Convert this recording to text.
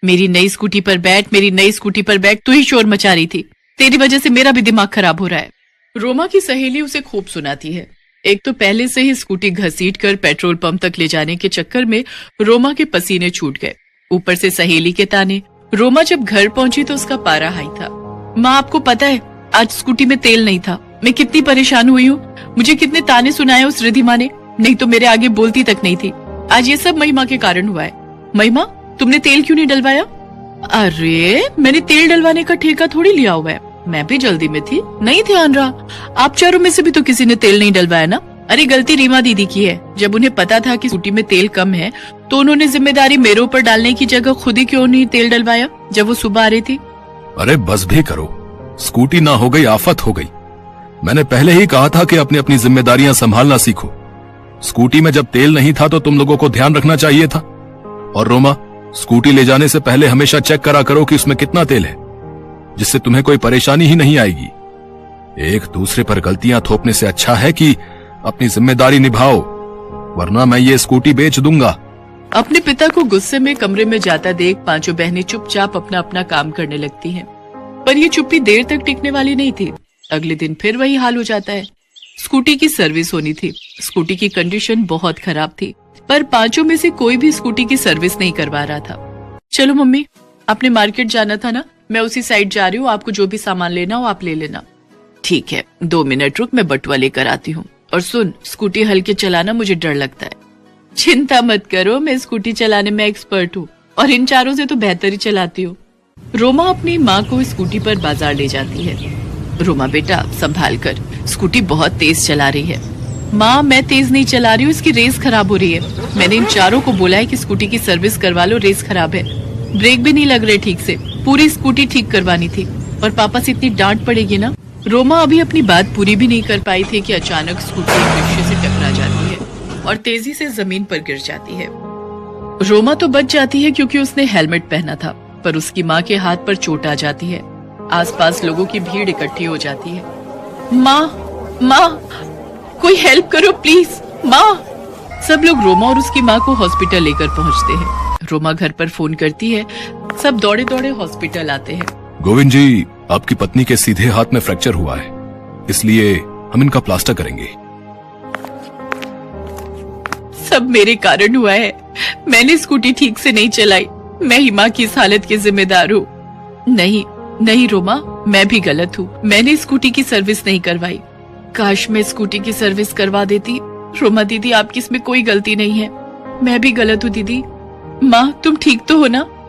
मेरी नई स्कूटी पर बैठ, मेरी नई स्कूटी पर बैठ, तू ही शोर मचा रही थी। तेरी वजह से मेरा भी दिमाग खराब हो रहा है। रोमा की सहेली उसे खूब सुनाती है। एक तो पहले से ही स्कूटी घसीट कर पेट्रोल पंप तक ले जाने के चक्कर में रोमा के पसीने छूट गए, ऊपर से सहेली के ताने। रोमा जब घर पहुंची तो उसका पारा हाई था। माँ, आपको पता है आज स्कूटी में तेल नहीं था, मैं कितनी परेशान हुई हूँ। मुझे कितने ताने सुनाए उस रिधिमा ने, नहीं तो मेरे आगे बोलती तक नहीं थी। आज ये सब महिमा के कारण हुआ है। महिमा, तुमने तेल क्यों नहीं डलवाया? अरे मैंने तेल डलवाने का ठेका थोड़ी लिया हुआ है, मैं भी जल्दी में थी, नहीं ध्यान रहा। आप चारों में से भी तो किसी ने तेल नहीं डलवाया ना? अरे गलती रीमा दीदी की है। जब उन्हें पता था कि स्कूटी में तेल कम है तो उन्होंने जिम्मेदारी मेरे ऊपर डालने की जगह खुद ही क्यों नहीं तेल डलवाया जब वो सुबह आ रही थी। अरे बस भी करो, स्कूटी ना हो गई आफत हो गई। मैंने पहले ही कहा था कि अपनी अपनी जिम्मेदारियां संभालना सीखो। स्कूटी में जब तेल नहीं था तो तुम लोगों को ध्यान रखना चाहिए था। और रोमा, स्कूटी ले जाने से पहले हमेशा चेक करा करो कि उसमें कितना तेल है, जिससे तुम्हें कोई परेशानी ही नहीं आएगी। एक दूसरे पर गलतियां थोपने से अच्छा है कि अपनी जिम्मेदारी निभाओ, वरना मैं ये स्कूटी बेच दूंगा। अपने पिता को गुस्से में कमरे में जाता देख पांचों बहनें चुपचाप अपना अपना काम करने लगती हैं। पर ये चुप्पी देर तक टिकने वाली नहीं थी। अगले दिन फिर वही हाल हो जाता है। स्कूटी की सर्विस होनी थी। स्कूटी की कंडीशन बहुत खराब थी, पर पांचों में से कोई भी स्कूटी की सर्विस नहीं करवा रहा था। चलो मम्मी, आपने मार्केट जाना था ना, मैं उसी साइड जा रही हूँ, आपको जो भी सामान लेना हो आप ले लेना। ठीक है, 2 मिनट रुक, मैं बटुआ लेकर आती हूँ। और सुन, स्कूटी हल्के चलाना, मुझे डर लगता है। चिंता मत करो, मैं स्कूटी चलाने में एक्सपर्ट हूँ और इन चारों से तो बेहतर ही चलाती हूँ। रोमा अपनी माँ को स्कूटी पर बाजार ले जाती है। रोमा बेटा संभाल कर, स्कूटी बहुत तेज चला रही है। माँ, मैं तेज नहीं चला रही हूँ, इसकी रेस खराब हो रही है। मैंने इन चारों को बोला है कि स्कूटी की सर्विस करवा लो, रेस खराब है, ब्रेक भी नहीं लग रहे ठीक से, पूरी स्कूटी ठीक करवानी थी। और पापा से इतनी डांट पड़ेगी ना। रोमा अभी अपनी बात पूरी भी नहीं कर पाई थी कि अचानक स्कूटी एक रिक्शे से टकरा जाती है और तेजी से जमीन पर गिर जाती है। रोमा तो बच जाती है क्योंकि उसने हेलमेट पहना था, पर उसकी माँ के हाथ पर चोट आ जाती है। आसपास लोगों की भीड़ इकट्ठी हो जाती है। माँ, माँ, कोई हेल्प करो प्लीज, माँ। सब लोग रोमा और उसकी माँ को हॉस्पिटल लेकर पहुँचते हैं। रोमा घर पर फोन करती है, सब दौड़े दौड़े हॉस्पिटल आते हैं। गोविंद जी, आपकी पत्नी के सीधे हाथ में फ्रैक्चर हुआ है, इसलिए हम इनका प्लास्टर करेंगे। सब मेरे कारण हुआ है। मैंने स्कूटी ठीक से नहीं चलाई, मैं ही माँ की इस हालत की जिम्मेदार हूँ। नहीं नहीं रोमा, मैं भी गलत हूँ, मैंने स्कूटी की सर्विस नहीं करवाई। काश मैं स्कूटी की सर्विस करवा देती। रोमा दीदी, आपकी इसमें कोई गलती नहीं है, मैं भी गलत हूँ दीदी। माँ, तुम ठीक तो हो ना?